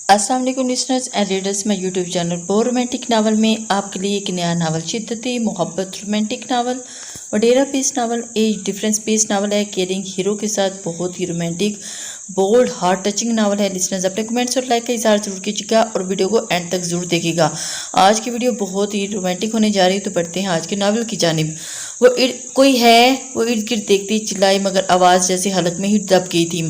अस्सलाम वालेकुम listeners and readers, मैं यूट्यूब चैनल बोर रोमांटिक नावल में आपके लिए एक नया नावल शिद्दती मोहब्बत रोमांटिक नावल वडेरा base novel age difference base novel है। केयरिंग हीरो के साथ बहुत ही romantic bold heart touching novel है। लिसनर्स अपने कमेंट्स और लाइक का इज़हार जरूर कीजिएगा और वीडियो को एंड तक जरूर देखिएगा। आज की वीडियो बहुत ही रोमांटिक होने जा रही है, तो बढ़ते हैं आज के नावल की जानिब। वो कोई है, वो इर्द गिर्द देखती चिल्लाई, मगर आवाज़ जैसे हलक में ही दब गई थी।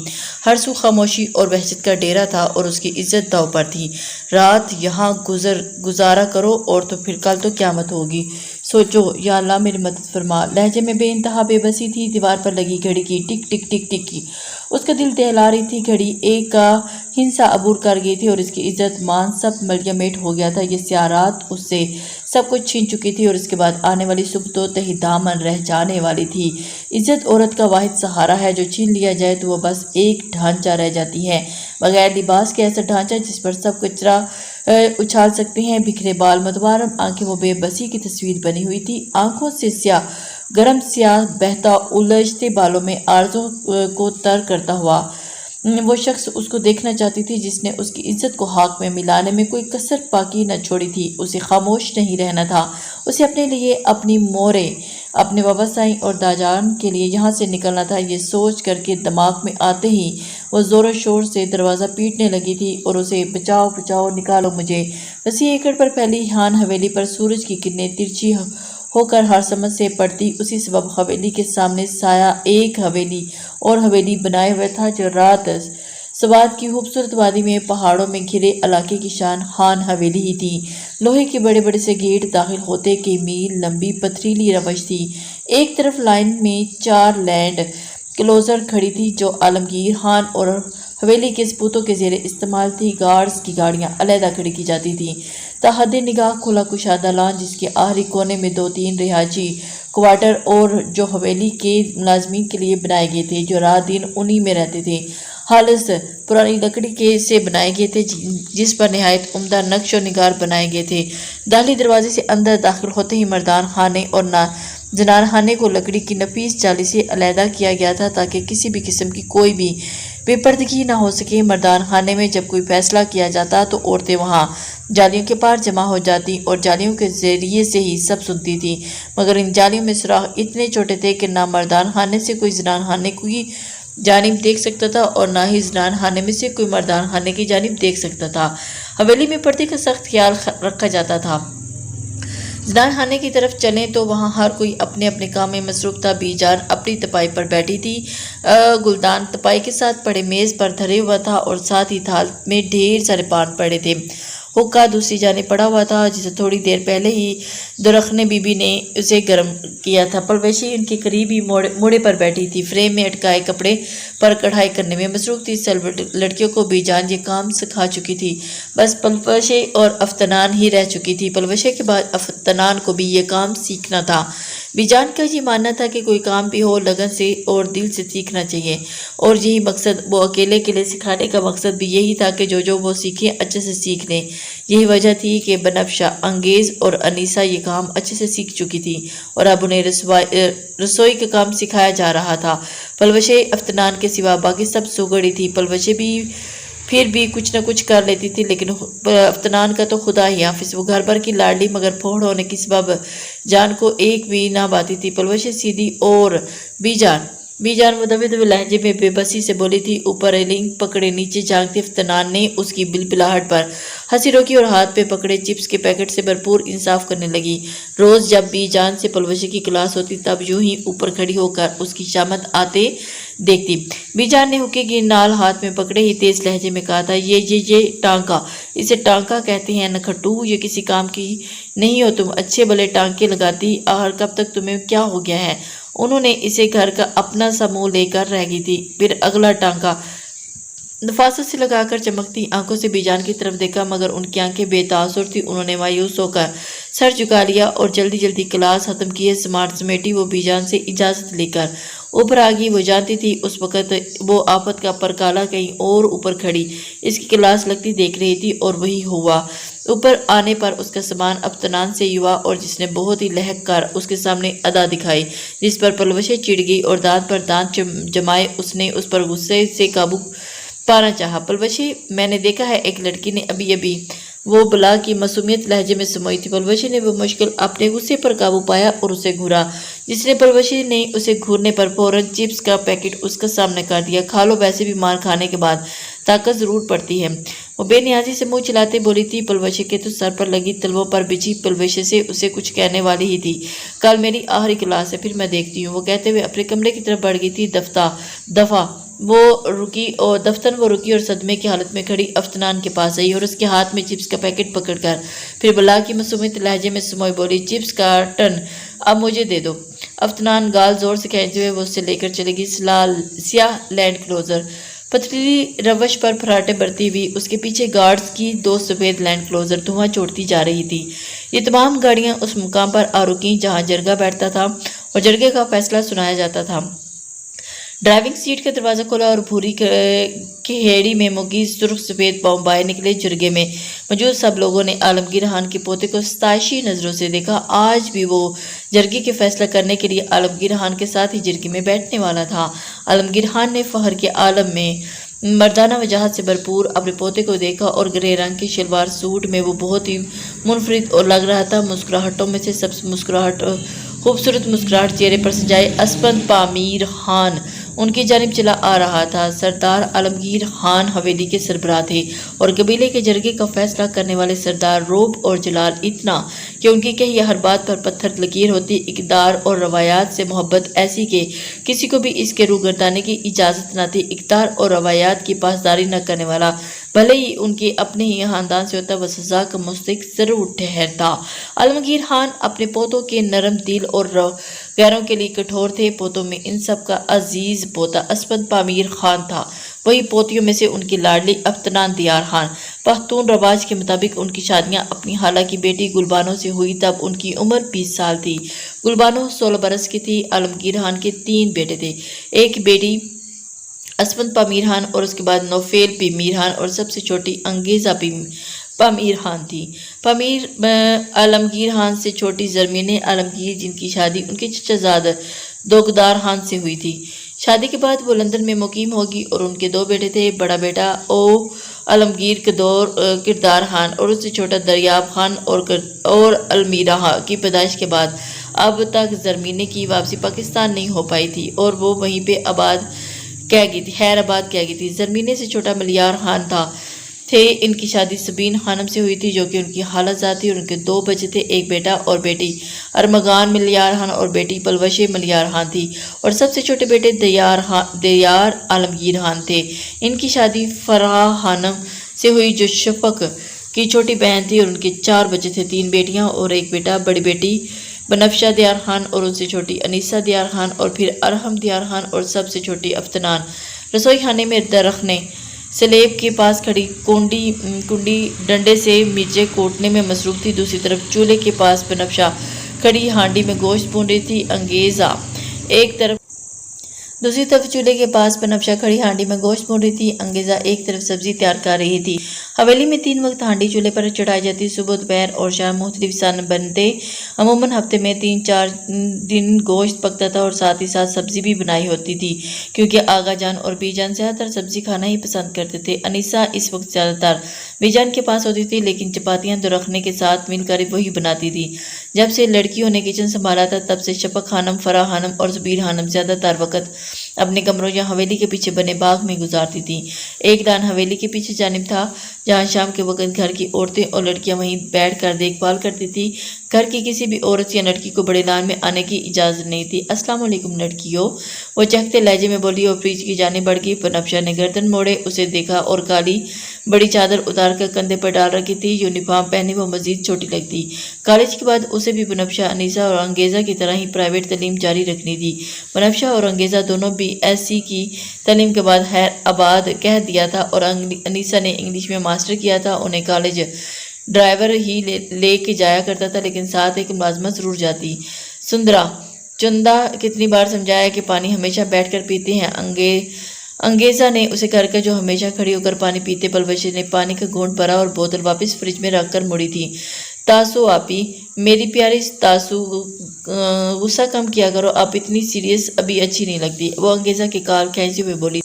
हर सू खामोशी और वहशत का डेरा था और उसकी इज्जत दाव पर थी। रात यहाँ गुजारा करो और तो फिर कल तो क़यामत होगी। सोचो या अल्लाह मेरी मदद फरमा। लहजे में बेइंतहा बेबसी थी। दीवार पर लगी घड़ी की टिक टिक टिक टिक की उसका दिल दहला रही थी। घड़ी एक का हिंसा अबूर कर गई थी और इसकी इज्जत मान सब मलयामेट हो गया था। ये स्याह रात उससे सब कुछ छीन चुकी थी और इसके बाद आने वाली सुबह तो तही दामन रह जाने वाली थी। इज्जत औरत का वाहिद सहारा है, जो छीन लिया जाए तो वह बस एक ढांचा रह जाती है, बगैर लिबास के। ऐसा ढांचा जिस पर सब कचरा उछाल सकते हैं। बिखरे बाल, मतवारम आंखें, वो बेबसी की तस्वीर बनी हुई थी। आंखों से स्याह गरम स्याह बहता उलझते बालों में आरज़ों को तर करता हुआ वो शख्स उसको देखना चाहती थी, जिसने उसकी इज्जत को हाथ में मिलाने में कोई कसर बाकी न छोड़ी थी। उसे खामोश नहीं रहना था। उसे अपने लिए, अपनी मोरे, अपने व्यवसायी और दाजान के लिए यहाँ से निकलना था। ये सोच करके दिमाग में आते ही वो ज़ोरों शोर से दरवाज़ा पीटने लगी थी और उसे बचाओ बचाओ, निकालो मुझे। वसी एकड़ पर फैली हान हवेली पर सूरज की किरणें तिरछी होकर हर समझ से पड़ती। उसी सबब हवेली के सामने साया एक हवेली और हवेली बनाए हुए था, जो रात सवाद की खूबसूरत वादी में पहाड़ों में घिरे इलाके की शान हान हवेली ही थी। लोहे के बड़े बड़े से गेट दाखिल होते की मील लंबी पथरीली रवश थी। एक तरफ लाइन में 4 लैंड क्लोजर खड़ी थी, जो आलमगीर खान और हवेली के सपूतों के ज़ेरे इस्तेमाल थी। गार्ड्स की गाड़ियाँ अलहदा खड़ी की जाती थी। तहद निगाह खुला कुशादा लॉन, जिसके आखिरी कोने में 2-3 रिहायशी क्वार्टर और जो हवेली के मुलाजमीन के लिए बनाए गए थे, जो रात दिन उन्हीं में रहते थे। हालस पुरानी लकड़ी के से बनाए गए थे, जिस पर नहायत उम्दा नक्श और निगार बनाए गए थे। दाखिली दरवाजे से अंदर दाखिल होते ही मर्दान खाने और जनान खाने को लकड़ी की नफीस जाली से अलहदा किया गया था, ताकि किसी भी किस्म की कोई भी बेपर्दगी ना हो सके। मर्दान खाने में जब कोई फैसला किया जाता तो औरतें वहाँ जालियों के पार जमा हो जाती और जालियों के जरिए से ही सब सुनती थी, मगर इन जालियों में सुराख इतने छोटे थे कि ना मर्दान खाने से कोई जनान खाने की जानिब देख सकता था और ना ही जनान खाने में से कोई मर्दान खाने की जानिब देख सकता था। हवेली में पर्दे का सख्त ख्याल रखा जाता था। जनान खाने की तरफ चलें तो वहाँ हर कोई अपने अपने काम में मसरूफ था। बीजान अपनी तपाई पर बैठी थी। गुलदान तपाई के साथ पड़े मेज़ पर धरे हुआ था और साथ ही थाल में ढेर सारे पान पड़े थे। हुक्का दूसरी जाने पड़ा हुआ था, जिसे थोड़ी देर पहले ही दुरखने बीबी ने उसे गर्म किया था। परवेशी उनके करीब ही मोड़े पर बैठी थी। फ्रेम में अटकाए कपड़े पर कढ़ाई करने में मसरूफ थी। लड़कियों को बीजान ये काम सिखा चुकी थी, बस पलवशे और अफ्तनान ही रह चुकी थी। पलवशे के बाद अफ्तनान को भी ये काम सीखना था। बीजान का ये मानना था कि कोई काम भी हो, लगन से और दिल से सीखना चाहिए, और यही मकसद वो अकेले के लिए सिखाने का मकसद भी यही था कि जो वो सीखें अच्छे से सीख लें। यही वजह थी कि बनफ्शा, अंगेज़ और अनीसा ये काम अच्छे से सीख चुकी थी और अब उन्हें रसोई का काम सिखाया जा रहा था। पलवशे अफ्तनान के सिवा बाकी सब सुगड़ी थी। पलवशे भी फिर भी कुछ न कुछ कर लेती थी, लेकिन अफ्तनान का तो खुदा ही हाफिज। वो घर भर की लाडली, मगर फोड़ होने की सबब जान को एक भी ना बाती थी। पलवशे सीधी और बीजान दबे दबे लहजे में बेबसी से बोली थी। ऊपर रेलिंग पकड़े नीचे झांकती अफ्तनान ने उसकी बिलबिलाहट पर हंसी रोकी और हाथ पे पकड़े चिप्स के पैकेट से भरपूर इंसाफ करने लगी। रोज़ जब बीजान से पलवशे की क्लास होती, तब यूं ही ऊपर खड़ी होकर उसकी शामत आते देखती। बीजान ने हुक्के की नाल हाथ में पकड़े ही तेज लहजे में कहा था, ये टांका, इसे टांका कहते हैं नखट्टू। ये किसी काम की नहीं हो, तुम अच्छे भले टांके लगाती। आखिर कब तक तुम्हें क्या हो गया है? उन्होंने इसे घर का अपना समूह लेकर रह गई थी। फिर अगला टांका नफासत से लगाकर चमकती आंखों से बीजान की तरफ देखा, मगर उनकी आंखें बेतासुर थी। उन्होंने मायूस होकर सर झुका लिया और जल्दी जल्दी क्लास खत्म किए। स्मार्ट समेटी वो बीजान से इजाज़त लेकर ऊपर आ गई। वो जानती थी उस वक़्त वो आफत का परकाला कहीं और ऊपर खड़ी इसकी क्लास लगती देख रही थी, और वही हुआ। ऊपर आने पर उसका सामान अफ्तनान से युवा, और जिसने बहुत ही लहक कर उसके सामने अदा दिखाई, जिस पर पलवशे चिढ़ गई और दांत पर दांत जमाए उसने उस पर गुस्से से काबू पाना चाहा। पलवशी, मैंने देखा है एक लड़की ने अभी अभी वो बला की मासूमियत लहजे में समाई थी। पलवशी ने वो मुश्किल अपने गुस्से पर काबू पाया और उसे घूरा, जिसने पलवशी ने उसे घूरने पर फौरन चिप्स का पैकेट उसका सामने कर दिया। खा लो, वैसे भी मार खाने के बाद ताकत जरूर पड़ती है। वो बेनियाजी से मुंह चिल्लाते बोली थी। पलवशी के तो सर पर लगी तलवों पर बिछी पलवशी से उसे कुछ कहने वाली ही थी। कल मेरी आखिरी क्लास है, फिर मैं देखती हूँ, वो कहते हुए अपने कमरे की तरफ बढ़ गई थी। दफा वो रुकी और सदमे की हालत में खड़ी अफ्तनान के पास आई और उसके हाथ में चिप्स का पैकेट पकड़कर फिर बला की मासूमियत लहजे में समोई बोली, चिप्स का टन अब मुझे दे दो। अफ्तनान गाल जोर से खींचते हुए वो उससे लेकर चली गई। सियाह लैंड क्लोजर पथरीली रवश पर फराटे बरती हुई, उसके पीछे गार्ड्स की 2 सफ़ेद लैंड क्लोजर धुआं छोड़ती जा रही थी। ये तमाम गाड़ियां उस मुकाम पर आ रुकी जहां जरगा बैठता था और जरगे का फैसला सुनाया जाता था। ड्राइविंग सीट का दरवाज़ा खोला और भूरी खेड़ी में मुगी सुर्ख सफ़ेद पाँव बाहर निकले। जरगे में मौजूद सब लोगों ने आलमगीर खान के पोते को सताइशी नज़रों से देखा। आज भी वो जरगे के फैसला करने के लिए आलमगीर खान के साथ ही जरगे में बैठने वाला था। आलमगीर खान ने फहर के आलम में मर्दाना वजाहत से भरपूर अपने पोते को देखा और ग्रे रंग के शलवार सूट में वो बहुत ही मुनफरिद और लग रहा था। मुस्कुराहटों में से सबसे खूबसूरत मुस्कुराहट चेहरे पर सजाए असपंद पामीर खान उनकी जानिब चला आ रहा था। सरदार आलमगीर खान हवेली के सरबराह थे और कबीले के जरगे का फैसला करने वाले सरदार रोब और जलाल इतना कि उनकी कही हर बात पर पत्थर लकीर होती। इक़्तिदार और रवायात से मोहब्बत ऐसी कि किसी को भी इसके रूगर्दाने की इजाज़त न थी। इक़्तिदार और रवायात की पासदारी न करने वाला भले ही उनके अपने ही खानदान से होता, वह सज़ा का मुस्तहिक जरूर ठहरता। आलमगीर खान अपने पोतों के नरम दिल और गैरों के लिए कठोर थे। पोतों में इन सब का अजीज पोता असपंद पामीर खान था। वही पोतियों में से उनकी लाडली अफ्तनान दियार खान। पख्तून रवाज के मुताबिक उनकी शादियां अपनी खाला की बेटी गुलबानो से हुई तब उनकी उम्र 20 साल थी। गुलबानो 16 बरस की थी। आलमगीर खान के 3 बेटे थे, एक बेटी असपंद पामीर खान और उसके बाद नौफेल पीमीर खान और सबसे छोटी अंगेज़ा पामीर खान थी। पामीर आलमगीर खान से छोटी ज़रमीन आलमगीर, जिनकी शादी उनके चचाजाद दोगदार खान से हुई थी। शादी के बाद वो लंदन में मुकीम होगी और उनके 2 बेटे थे। बड़ा बेटा आलमगीर किरदार खान और उससे छोटा दरियाब खान और अलमीरा की पैदाइश के बाद अब तक ज़रमीन की वापसी पाकिस्तान नहीं हो पाई थी और वो वहीं पे हैराबाद कह गई थी। ज़रमीने से छोटा मलियार खान थे। इनकी शादी सबीन खानम से हुई थी जो कि उनकी खालाजाद थी और उनके 2 बच्चे थे, एक बेटा और बेटी अरमगान मलियार खान और बेटी पलवश मलियार खान थी और सबसे छोटे बेटे दयार आलमगीर खान थे। इनकी शादी फराह खानम से हुई जो शफक की छोटी बहन थी और उनके 4 बच्चे थे, 3 बेटियां और एक बेटा। बड़ी बेटी बनफशा दियार खान और उनसे छोटी अनीसा दियार खान और फिर अरहम दियार खान और सबसे छोटी अफ्तनान। रसोई खाने में दरखने सलेब के पास खड़ी कुंडी डंडे से मिर्चे कोटने में मसरूफ थी। दूसरी तरफ चूल्हे के पास बनफशा खड़ी हांडी में गोश्त भून रही थी। दूसरी तरफ चूल्हे के पास बनफशा खड़ी हांडी में गोश्त भून रही थी। अंगेज़ा एक तरफ सब्जी तैयार कर रही थी। हवेली में 3 वक्त हांडी चूल्हे पर चढ़ाई जाती। सुबह, दोपहर और शाम मुख्तलिफ सान बनते। अमूमन हफ्ते में 3-4 दिन गोश्त पकता था और साथ ही साथ सब्जी भी बनाई होती थी क्योंकि आगा जान और बीजान ज़्यादातर सब्जी खाना ही पसंद करते थे। अनीसा इस वक्त ज़्यादातर बीजान के पास होती थी लेकिन चपातियाँ दुरखने के साथ मिलकर वही बनाती थी। जब से लड़कियों ने किचन संभाला था तब से शफक खानम, फराह खानम और ज़ुबीर खानम ज़्यादातर वक्त अपने कमरों या हवेली के पीछे बने बाग में गुजारती थी। एक दान हवेली के पीछे जानिब था जहाँ शाम के वक्त घर की औरतें और लड़कियां वहीं बैठकर देखभाल करती थी। घर की किसी भी औरत या लड़की को बड़े दान में आने की इजाज़त नहीं थी। अस्सलाम वालेकुम लड़कियों, वो चहकते लहजे में बोली और फ्रिज की जाने बढ़ गई। बनफशा ने गर्दन मोड़े उसे देखा और काली बड़ी चादर उतार कर कंधे पर डाल रखी थी। यूनिफॉर्म पहने वो मजीद छोटी लगती। कॉलेज के बाद उसे भी बनफशा, अनीसा और अंगेज़ा की तरह ही प्राइवेट तालीम जारी रखनी थी। बनफशा और अंगेज़ा दोनों BSc की तालीम के बाद हैदराबाद कह दिया था और अनीसा ने इंग्लिश में मास्टर किया था। उन्हें कॉलेज ड्राइवर ही ले के जाया करता था लेकिन साथ एक मुलाजमत जरूर जाती। चुंदा कितनी बार समझाया कि पानी हमेशा बैठकर पीते हैं। अंगेज़ा ने उसे कर जो हमेशा खड़ी होकर पानी पीते। पलवशी ने पानी का घूंट भरा और बोतल वापस फ्रिज में रखकर मुड़ी थी। तासु आपी, मेरी प्यारी तासु, गुस्सा कम किया करो, आप इतनी सीरियस अभी अच्छी नहीं लगती। वो अंगेज़ा के काल खींचते हुए बोली।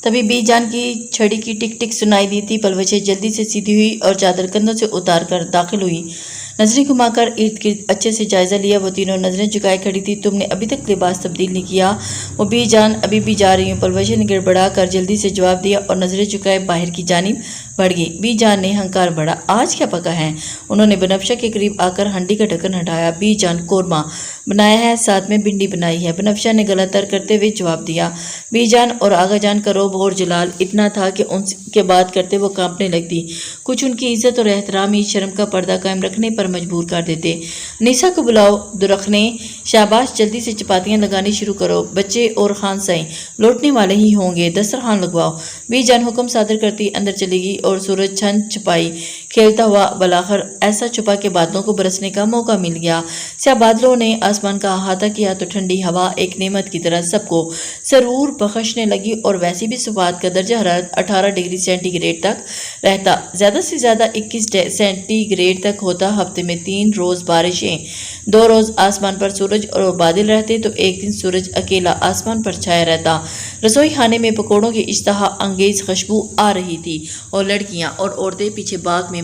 तभी बी जान की छड़ी की टिक टिक सुनाई दी थी। पलवशें जल्दी से सीधी हुई और चादर कंधों से उतार कर दाखिल हुई। नजरें घुमाकर इर्द गिर्द अच्छे से जायजा लिया। वो तीनों नजरें झुकाए खड़ी थी। तुमने अभी तक लिबास तब्दील नहीं किया? वो बी जान अभी भी जा रही हूँ, पलवशें ने गिड़बड़ा कर जल्दी से जवाब दिया और नजरें झुकाए बाहर की जानिब बढ़ गई। बी जान ने हंकार बढ़ा, आज क्या पका है? उन्होंने बनफ्शा के करीब आकर हंडी का ढक्कन हटाया। बी जान, कोरमा बनाया है, साथ में भिंडी बनाई है, बनफ्शा ने गला तर करते हुए जवाब दिया। बी जान और आगा जान का रोब और जलाल इतना था कि उनके बात करते वो कांपने लगती। कुछ उनकी इज्जत और एहतराम ही शर्म का पर्दा कायम रखने पर मजबूर कर देते। निसा को बुलाओ। दुरखने, शाबाश, जल्दी से चपातियां लगानी शुरू करो, बच्चे और खान साईं लौटने वाले ही होंगे, दस्तरखान लगवाओ। बी जान हुक्म सादर करती अंदर चली गई और सूरज छन छुपाई खेलता हुआ बलाखर ऐसा छुपा के बादलों को बरसने का मौका मिल गया। स्या बादलों ने आसमान का अहाता किया तो ठंडी हवा एक नेमत की तरह सबको सरूर बख्शने लगी और वैसे भी सुबह का दर्जा हरारत 18 डिग्री सेंटीग्रेड तक रहता, ज़्यादा से ज़्यादा 21 सेंटीग्रेड तक होता। हफ्ते में 3 रोज़ बारिशें, 2 रोज़ आसमान पर सूरज और बादल रहते तो एक दिन सूरज अकेला आसमान पर छाया रहता। रसोई खाने में पकौड़ों की इश्तहा अंगेज खुशबू आ रही थी और लड़कियां और औरतें पीछे बाग में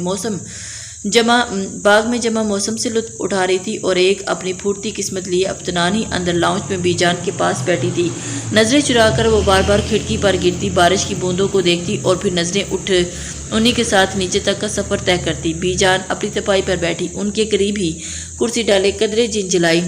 जमा मौसम से लुत्फ उठा रही थी और एक अपनी फूटती किस्मत लिए अफ्तनान ही अंदर लाउंज में बीजान के पास बैठी थी। नजरें चुराकर वो बार बार खिड़की पर गिरती बारिश की बूंदों को देखती और फिर नजरें उठ उन्हीं के साथ नीचे तक का सफर तय करती। बीजान अपनी तपाई पर बैठी उनके करीब ही कुर्सी डाले कदरे जिंजलाई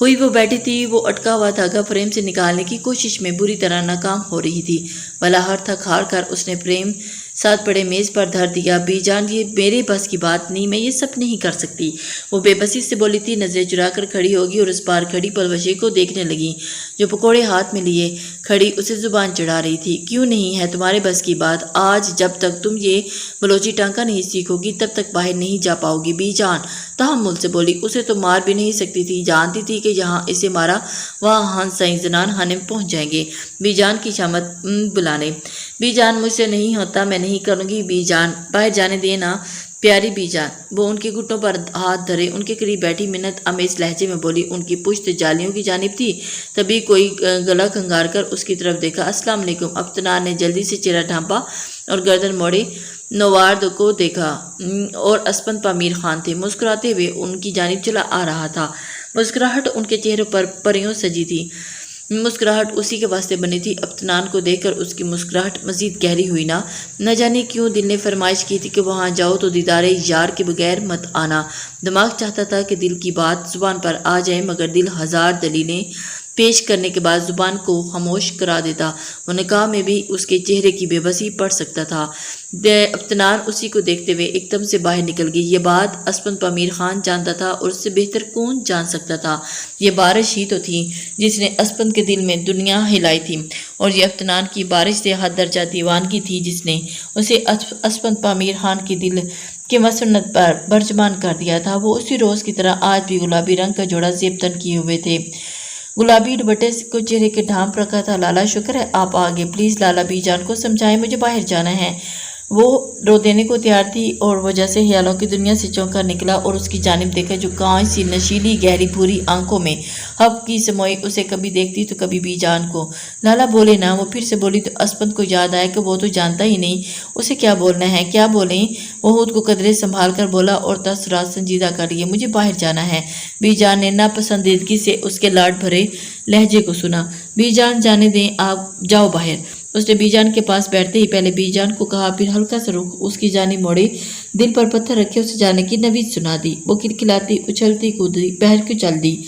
हुई वो बैठी थी। वो अटका हुआ धागा फ्रेम से निकालने की कोशिश में बुरी तरह नाकाम हो रही थी। बलाहर थक हार कर उसने फ्रेम साथ पड़े मेज पर धर दिया। बीजान, ये मेरे बस की बात नहीं, मैं ये सब नहीं कर सकती, वो बेबसी से बोली थी। नजरें चुराकर खड़ी होगी और उस पार खड़ी पलवशे को देखने लगी जो पकोड़े हाथ में लिए खड़ी उसे जुबान चढ़ा रही थी। क्यों नहीं है तुम्हारे बस की बात? आज जब तक तुम ये बलोची टांका नहीं सीखोगी तब तक बाहर नहीं जा पाओगी। बीजान तहम्मुल से बोली, उसे तो मार भी नहीं सकती थी, जानती थी कि यहाँ इसे मारा वहाँ हंस साईं जनान खाने में पहुँच जाएंगे। बीजान की शामत बुलाने। बीजान, मुझसे नहीं होता, मैं नहीं करूँगी। बीजान, बाहर जाने देना प्यारी बीजान। वो उनके घुटनों पर हाथ धरे उनके करीब बैठी मिन्नत अमेज लहजे में बोली। उनकी पुश्त जालियों की जानिब थी। तभी कोई गला खंगार कर उसकी तरफ देखा। अस्सलाम वालेकुम। अफ्तनान ने जल्दी से चेहरा ढांपा और गर्दन मोड़े नवार्द को देखा और अस्पंद पामीर खान थे। मुस्कुराते हुए उनकी जानिब चला आ रहा था। मुस्कुराहट उनके चेहरे पर परियों सजी थी। मुस्कुराहट उसी के वास्ते बनी थी। अफ्तनान को देखकर उसकी मुस्कुराहट मजीद गहरी हुई। न जाने क्यों दिल ने फरमाइश की थी कि वहाँ जाओ तो दीदारे यार के बगैर मत आना। दिमाग चाहता था कि दिल की बात जुबान पर आ जाए मगर दिल हजार दलीलें पेश करने के बाद जुबान को खामोश करा देता। वो निकाह में भी उसके चेहरे की बेबसी पड़ सकता था। अफ्तनान उसी को देखते हुए एकदम से बाहर निकल गई। ये बात अस्पंद पामीर खान जानता था और उससे बेहतर कौन जान सकता था। ये बारिश ही तो थी जिसने अस्पंद के दिल में दुनिया हिलाई थी और ये अफ्तनान की बारिश से हद दर्जा दीवानगी थी जिसने उसे अस्पंद पामीर खान के दिल के मसन्नत पर बर्जमान कर दिया था। वो उसी रोज़ की तरह आज भी गुलाबी रंग का जोड़ा जेब तन किए हुए थे। गुलाबी दुपट्टे को चेहरे के ढांप रखा था। लाला, शुक्र है आप आगे, प्लीज़ लाला बीजान को समझाएं, मुझे बाहर जाना है। वो रो देने को तैयार थी और वो जैसे ख्यालों की दुनिया से चौंका निकला और उसकी जानिब देखा जो कांच सी नशीली गहरी भूरी आंखों में हब की समोई उसे कभी देखती तो कभी बीजान को। लाला बोले ना। वो फिर से बोली तो अस्पंद को याद आया कि वो तो जानता ही नहीं उसे क्या बोलना है। क्या बोलें? वो खुद को कदरे संभाल कर बोला और तसरात संजीदा कर लिए, मुझे बाहर जाना है। बीजान ने नापसंदीदगी से उसके लाड भरे लहजे को सुना। बीजान, जाने दें, आप जाओ बाहर। उसने बीजान के पास बैठते ही पहले बीजान को कहा, फिर हल्का सा रुख उसकी जानिब मोड़े, दिल पर पत्थर रखे उसे जाने की नवीद सुना दी। वो खिलखिलाती उछलती कूदी बहर क्यों चल दी।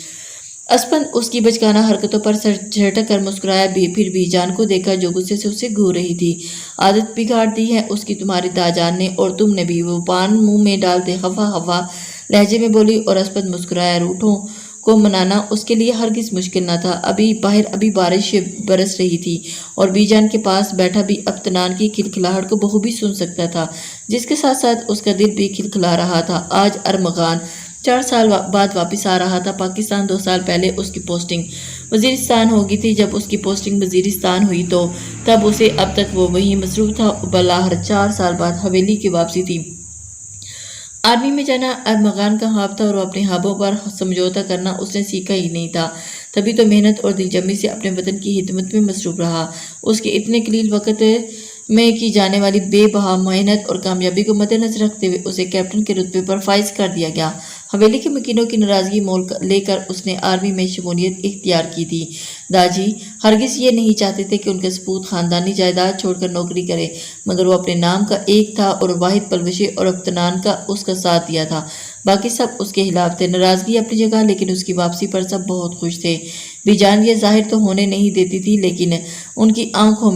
अस्पंद उसकी बचकाना हरकतों पर सर झटक कर मुस्कुराया भी। फिर बीजान को देखा जो गुस्से से उसे घूर रही थी। आदत बिगाड़ दी है उसकी तुम्हारी दाजान ने और तुमने भी। वो पान मुंह में डालते हवा हवा लहजे में बोली और अस्पंद मुस्कुराया। रूठों को मनाना उसके लिए हरगिज मुश्किल न था। अभी बारिश बरस रही थी और बीजान के पास बैठा भी अफ्तनान की खिलखिलाहट को बखूबी सुन सकता था जिसके साथ साथ उसका दिल भी खिलखिला रहा था। आज अरमगान 4 साल बाद वापस आ रहा था। पाकिस्तान 2 साल पहले उसकी पोस्टिंग वजीरिस्तान हो गई थी। जब उसकी पोस्टिंग वजीरिस्तान हुई तो तब उसे अब तक वो वहीं मसरूफ था। बलाहर 4 साल बाद हवेली की वापसी थी। आर्मी में जाना अरमगान का ख्वाब था और अपने ख्वाबों पर समझौता करना उसने सीखा ही नहीं था। تبھی تو محنت اور دل جمی سے اپنے وطن کی خدمت میں مصروف رہا۔ اس کے اتنے قلیل وقت میں کی جانے والی بے بہا محنت اور کامیابی کو مد نظر رکھتے ہوئے اسے کیپٹن کے رتبے پر فائز کر دیا گیا۔ حویلی کے مکینوں کی ناراضگی مول لے کر اس نے آرمی میں شمولیت اختیار کی تھی۔ داجی ہرگز یہ نہیں چاہتے تھے کہ ان کا سپوت خاندانی جائیداد چھوڑ کر نوکری کرے، مگر وہ اپنے نام کا ایک تھا اور واحد پلوشے اور اطمینان کا اس کا ساتھ دیا تھا۔ باقی سب اس کے خلاف تھے۔ ناراضگی اپنی جگہ، لیکن اس کی واپسی پر سب بہت خوش تھے۔ بی جان یہ ظاہر تو ہونے نہیں دیتی تھی، لیکن ان کی آنکھوں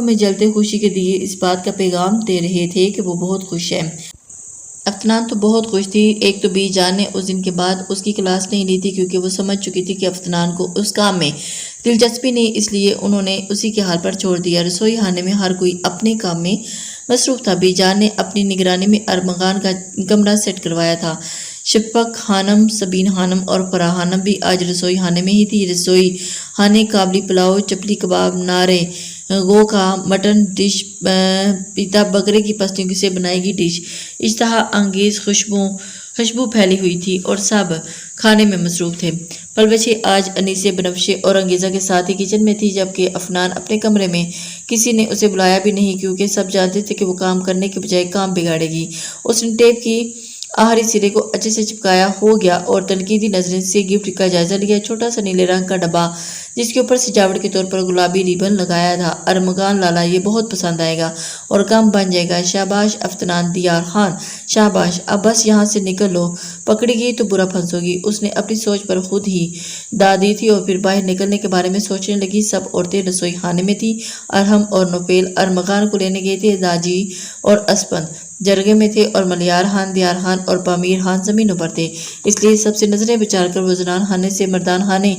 میں جلتے خوشی کے دیے اس بات کا پیغام دے رہے تھے کہ وہ بہت خوش ہے۔ افنان تو بہت خوش تھی۔ ایک تو بی جان نے اس دن کے بعد اس کی کلاس نہیں لی تھی، کیونکہ وہ سمجھ چکی تھی کہ افنان کو اس کام میں دلچسپی نہیں، اس لیے انہوں نے اسی کے حال پر چھوڑ دیا۔ رسوئی خانے میں ہر کوئی اپنے کام میں مصروف تھا۔ بی جان نے اپنی نگرانی میں ارمغان کا کمرہ سیٹ کروایا تھا۔ شفق خانم، سبین خانم اور فرح خانم بھی آج رسوئی خانے میں ہی تھی۔ رسوئی خانے قابلی پلاؤ، چپلی کباب، نارے گو کا مٹن ڈش، پیتا بکرے کی پسلیوں سے بنائی گئی ڈش، اشتہا انگیز خوشبو پھیلی ہوئی تھی اور سب کھانے میں مصروف تھے۔ پلوشے آج انیسے، بنفشے اور انگیزہ کے ساتھ ہی کچن میں تھی، جبکہ افنان اپنے کمرے میں کسی نے اسے بلایا بھی نہیں، کیونکہ سب جانتے تھے کہ وہ کام کرنے کے بجائے کام بگاڑے گی۔ اس نے ٹیپ کی آخری سرے کو اچھے سے چپکایا ہو گیا اور تنقیدی نظریں سے گفٹ کا جائزہ لیا۔ چھوٹا سا نیلے رنگ کا ڈبہ جس کے اوپر سجاوٹ کے طور پر گلابی ریبن لگایا تھا۔ ارمغان لالا یہ بہت پسند آئے گا اور کام بن جائے گا۔ شاباش افنان، دیار خان، شاباش، اب بس یہاں سے نکل لو، پکڑی گئی تو برا پھنسو گی۔ اس نے اپنی سوچ پر خود ہی دا دی تھی اور پھر باہر نکلنے کے بارے میں سوچنے لگی۔ سب عورتیں رسوئی خانے میں تھیں۔ ارہم اور نوفیل ارمغان کو لینے گئے تھے۔ داجی اور اسپند جرگے میں تھے اور ملیار خان، دیار خان اور پامیر خان زمینوں پر تھے، اس لیے سب سے نظریں بچا کر وہ زنان خانے سے مردان خانے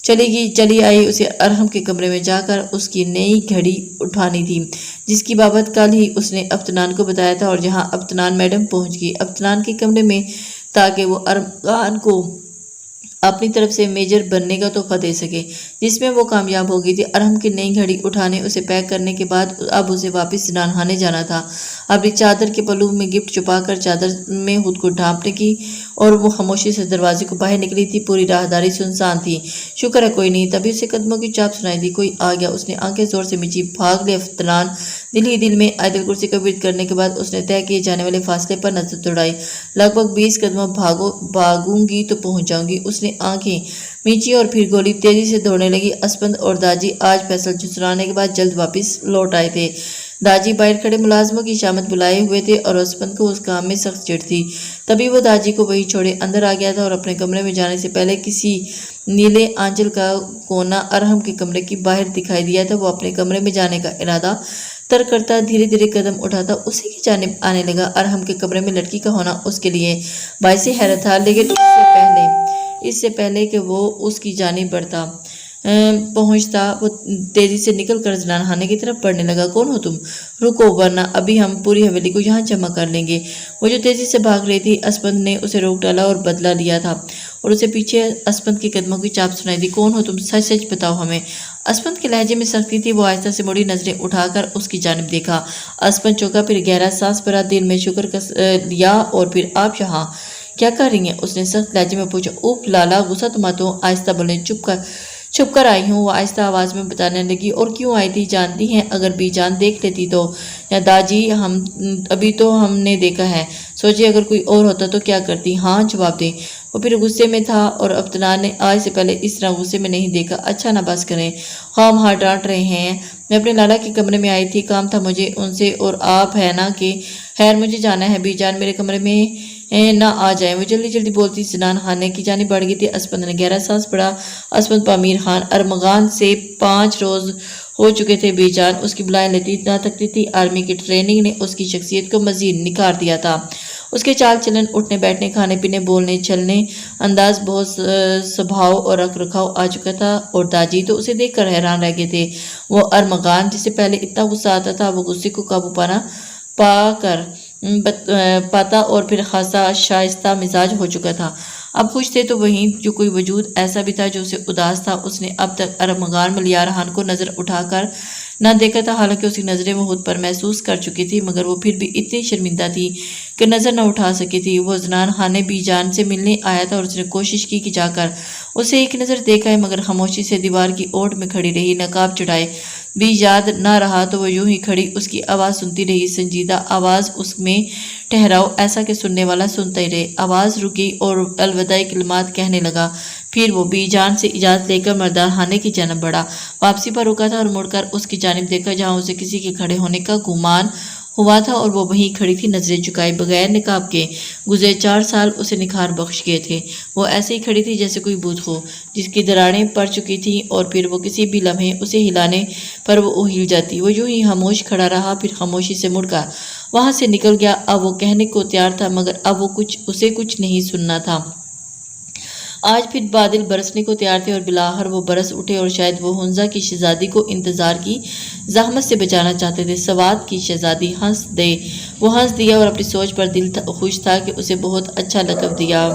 چلی آئی۔ اسے ارہم کے کمرے میں جا کر اس کی نئی گھڑی اٹھانی تھی، جس کی بابت کل ہی اس نے افنان کو بتایا تھا، اور جہاں افنان میڈم پہنچ گئی افنان کے کمرے میں، تاکہ وہ ارمغان کو اپنی طرف سے میجر بننے کا تحفہ دے سکے، جس میں وہ کامیاب ہو گئی تھی۔ ارہم کی نئی گھڑی اٹھانے، اسے پیک کرنے کے بعد اب اسے واپس زنان خانے جانا تھا۔ اپنی چادر کے پلو میں گفٹ چھپا کر چادر میں خود کو ڈھانپنے کی اور وہ خاموشی سے دروازے کو باہر نکلی تھی۔ پوری راہداری سنسان تھی۔ شکر ہے کوئی نہیں۔ تبھی اسے قدموں کی چاپ سنائی دی۔ کوئی آ گیا۔ اس نے آنکھیں زور سے مچی، بھاگ لے افنان۔ دل ہی دل میں آیت الکرسی کا ورد کرنے کے بعد اس نے طے کیے جانے والے فاصلے پر نظر دوڑائی۔ لگ بھگ 20 قدم بھاگوں گی تو پہنچ جاؤں گی۔ اس نے آنکھیں میچی اور پھر گولی تیزی سے دوڑنے لگی۔ اسپند اور داجی آج فیصل جھنجھوڑانے کے بعد جلد واپس لوٹ آئے تھے۔ داجی باہر کھڑے ملازموں کی شامت بلائے ہوئے تھے اور اسپند کو اس کام میں سخت چڑ تھی۔ تبھی وہ داجی کو وہیں چھوڑے اندر آ گیا تھا اور اپنے کمرے میں جانے سے پہلے کسی نیلے آنچل کا کونا ارہم کے کمرے کی باہر دکھائی دیا تھا۔ وہ اپنے کمرے میں جانے کا ارادہ ترک کرتا دھیرے دھیرے قدم اٹھاتا اسی کی جانب آنے لگا۔ ارہم کے کمرے میں لڑکی کا ہونا اس کے لیے باعث حیرت تھا، لیکن اس سے پہلے کہ وہ اس کی جانب پہنچتا، وہ تیزی سے نکل کر زنان خانے کی طرف بڑھنے لگا۔ کون ہو تم؟ رکو، ورنہ ابھی ہم پوری حویلی کو یہاں جمع کر لیں گے۔ وہ جو تیزی سے بھاگ رہی تھی، اسپند نے اسے روک ڈالا اور بدلہ لیا تھا، اور اسے پیچھے اسپند کے قدموں کی چاپ سنائی دی۔ کون ہو تم؟ سچ سچ بتاؤ ہمیں۔ اسپند کے لہجے میں سختی تھی۔ وہ آہستہ سے مڑی، نظریں اٹھا کر اس کی جانب دیکھا۔ اسپند چونکا، پھر گہرا سانس بھرا، دل میں شکر لیا، اور پھر آپ یہاں کیا کر رہی ہیں؟ اس نے سخت لہجے میں پوچھا۔ اوف لالا، غصہ تو مت ہو، آہستہ بولیں، چھپ کر آئی ہوں، وہ آہستہ آواز میں بتانے لگی۔ اور کیوں آئی تھی جانتی ہیں؟ اگر بی جان دیکھ لیتی تو؟ یا داجی، ابھی تو ہم نے دیکھا ہے، سوچے اگر کوئی اور ہوتا تو کیا کرتی؟ ہاں جواب دیں۔ وہ پھر غصے میں تھا اور افنان نے آج سے پہلے اس طرح غصے میں نہیں دیکھا۔ اچھا، نہ بس کریں، خواہ ہاں ڈانٹ رہے ہیں، میں اپنے لالا کے کمرے میں آئی تھی، کام تھا مجھے ان سے، اور آپ ہے نا کہ خیر مجھے جانا ہے، بی جان میرے کمرے میں نہ آ جائیں۔ وہ جلدی جلدی بولتی زنان خانے کی جانب بڑھ گئی تھی۔ اسپند نے گہرا سانس پڑا۔ اسپند پامیر خان ارمغان سے 5 روز ہو چکے تھے۔ بی جان اس کی بلائیں لیتی نہ تکتی تھی۔ آرمی کی ٹریننگ نے اس کی شخصیت کو مزید نکھار دیا تھا۔ اس کے چال چلن، اٹھنے بیٹھنے، کھانے پینے، بولنے چلنے انداز، بہت سبھاؤ اور رکھ رکھاؤ آ چکا تھا، اور داجی تو اسے دیکھ کر حیران رہ گئے تھے۔ وہ ارمغان جسے پہلے اتنا غصہ آتا تھا، وہ غصے کو قابو پاتا اور پھر خاصا شائستہ مزاج ہو چکا تھا۔ اب خوش تھے تو وہیں جو کوئی وجود ایسا بھی تھا جو اسے اداس تھا۔ اس نے اب تک ارمغان ملیار خان کو نظر اٹھا کر نہ دیکھا تھا، حالانکہ اس کی نظریں وہ خود پر محسوس کر چکی تھی، مگر وہ پھر بھی اتنی شرمندہ تھی کہ نظر نہ اٹھا سکی تھی۔ وہ عدنان خان بی جان سے ملنے آیا تھا اور اس نے کوشش کی کہ جا کر اسے ایک نظر دیکھا ہے، مگر خاموشی سے دیوار کی اوٹ میں کھڑی رہی۔ نقاب چڑھائے بھی یاد نہ رہا تو وہ یوں ہی کھڑی اس کی آواز سنتی رہی، سنجیدہ آواز، اس میں ٹھہراؤ ایسا کہ سننے والا سنتا ہی رہے۔ آواز رکی اور الوداعی کلمات کہنے لگا، پھر وہ بی جان سے اجازت لے کر مردان خانے کی جانب بڑھا۔ واپسی پر رکا تھا اور مڑ کر اس کی جانب دیکھا جہاں اسے کسی کے کھڑے ہونے کا گمان ہوا تھا، اور وہ وہیں کھڑی تھی، نظریں جھکائے بغیر نقاب کے۔ گزرے 4 سال اسے نکھار بخش گئے تھے۔ وہ ایسے ہی کھڑی تھی جیسے کوئی بت ہو جس کی دراڑیں پڑ چکی تھیں، اور پھر وہ کسی بھی لمحے اسے ہلانے پر وہ ہل جاتی۔ وہ یوں ہی خاموش کھڑا رہا، پھر خاموشی سے مڑ کر وہاں سے نکل گیا۔ اب وہ کہنے کو تیار تھا، مگر اب وہ اسے کچھ نہیں سننا تھا۔ آج پھر بادل برسنے کو تیار تھے اور بالآخر وہ برس اٹھے، اور شاید وہ حنزہ کی شہزادی کو انتظار کی زحمت سے بچانا چاہتے تھے۔ سوات کی شہزادی وہ ہنس دیا اور اپنی سوچ پر دل خوش تھا کہ اسے بہت اچھا لقب دیا۔